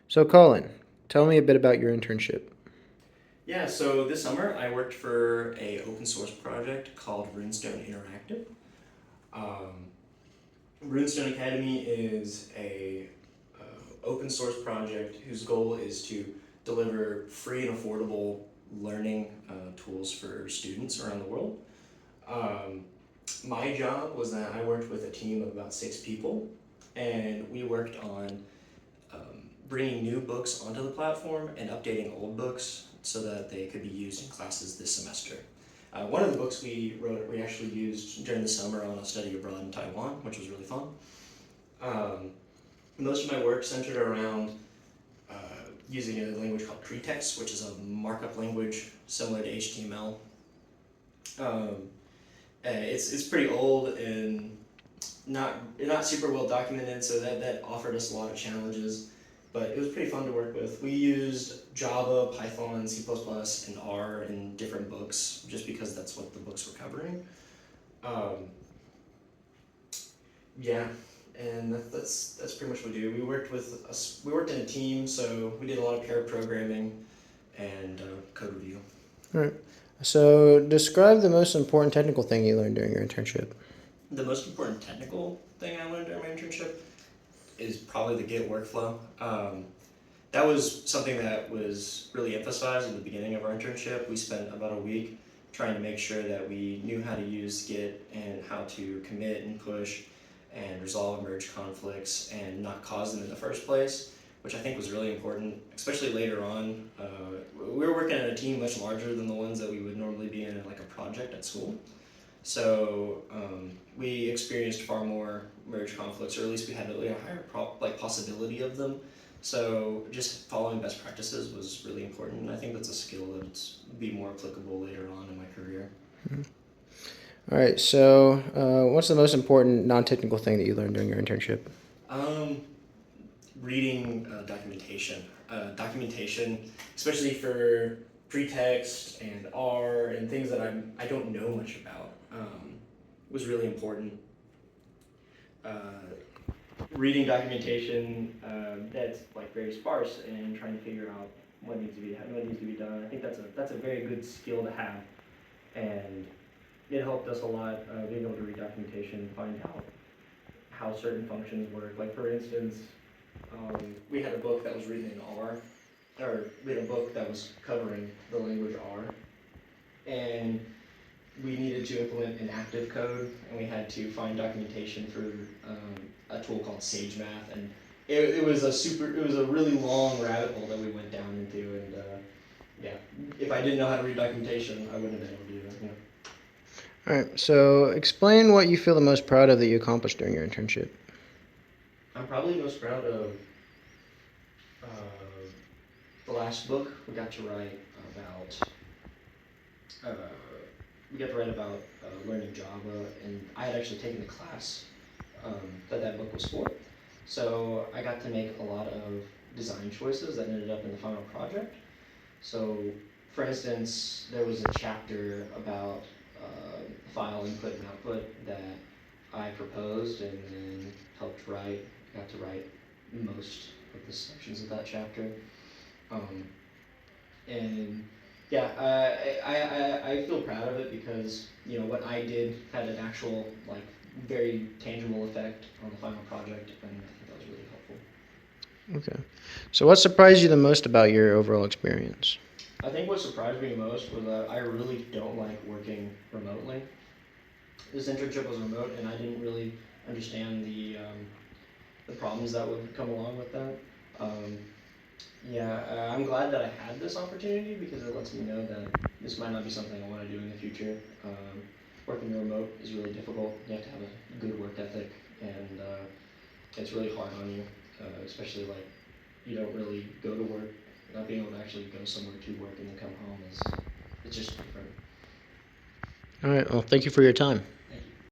So, Colin, tell me a bit about your internship. Yeah, so this summer I worked for a open source project called Runestone Interactive. Um, Runestone Academy is a open source project whose goal is to deliver free and affordable learning tools for students around the world. Um, my job was that I worked with a team of about 6 people, and we worked on bringing new books onto the platform and updating old books so that they could be used in classes this semester. One of the books we wrote, we actually used during the summer on a study abroad in Taiwan, which was really fun. Um, Most of my work centered around uh, using a language called pretext, which is a markup language similar to HTML. Um, it's pretty old and not super well documented, so that offered us a lot of challenges. But it was pretty fun to work with. We used Java, Python, C++, and R in different books, just because that's what the books were covering. Um, yeah, and that's pretty much what we do. We worked in a team, so we did a lot of pair programming and code review. All right. So, describe the most important technical thing you learned during your internship. The most important technical thing I learned during my internship is probably the Git workflow. That was something that was really emphasized at the beginning of our internship. We spent about a week trying to make sure that we knew how to use Git and how to commit and push and resolve merge conflicts and not cause them in the first place, which I think was really important, especially later on. We were working in a team much larger than the ones that we would normally be in like a project at school. So we experienced far more merge conflicts, or at least we had a higher possibility of them. So just following best practices was really important, and I think that's a skill that's be more applicable later on in my career. All right. So, what's the most important non-technical thing that you learned during your internship? Um, Reading documentation, especially for pretext and R and things that I don't know much about, was really important. Reading documentation that's like very sparse and trying to figure out what needs to be done. I think that's a very good skill to have, and it helped us a lot being able to read documentation, find out how certain functions work. Like for instance, we had a book that was written in R, or we had a book that was covering the language R, and we needed to implement an active code, and we had to find documentation for a tool called SageMath, and it was a really long rabbit hole that we went down into, and yeah, if I didn't know how to read documentation, I wouldn't have been able to do that. All right. So, explain what you feel the most proud of that you accomplished during your internship. I'm probably most proud of uh, the last book we got to write about. Uh, we got to write about learning Java, and I had actually taken the class that book was for. So I got to make a lot of design choices that ended up in the final project. So, for instance, there was a chapter about file input and output that I proposed and then helped write. Got to write most of the sections of that chapter. Um, and yeah, I feel proud of it because what I did had an actual very tangible effect on the final project, and I think that was really helpful. Okay. So, what surprised you the most about your overall experience? I think what surprised me most was that I really don't like working remotely. This internship was remote, and I didn't really understand the problems that would come along with that. Um, Yeah, I'm glad that I had this opportunity because it lets me know that this might not be something I want to do in the future. Working remote is really difficult. You have to have a good work ethic, and it's really hard on you, especially like you don't really go to work. Not being able to actually go somewhere to work and then come home is it's just different. All right. Well, thank you for your time.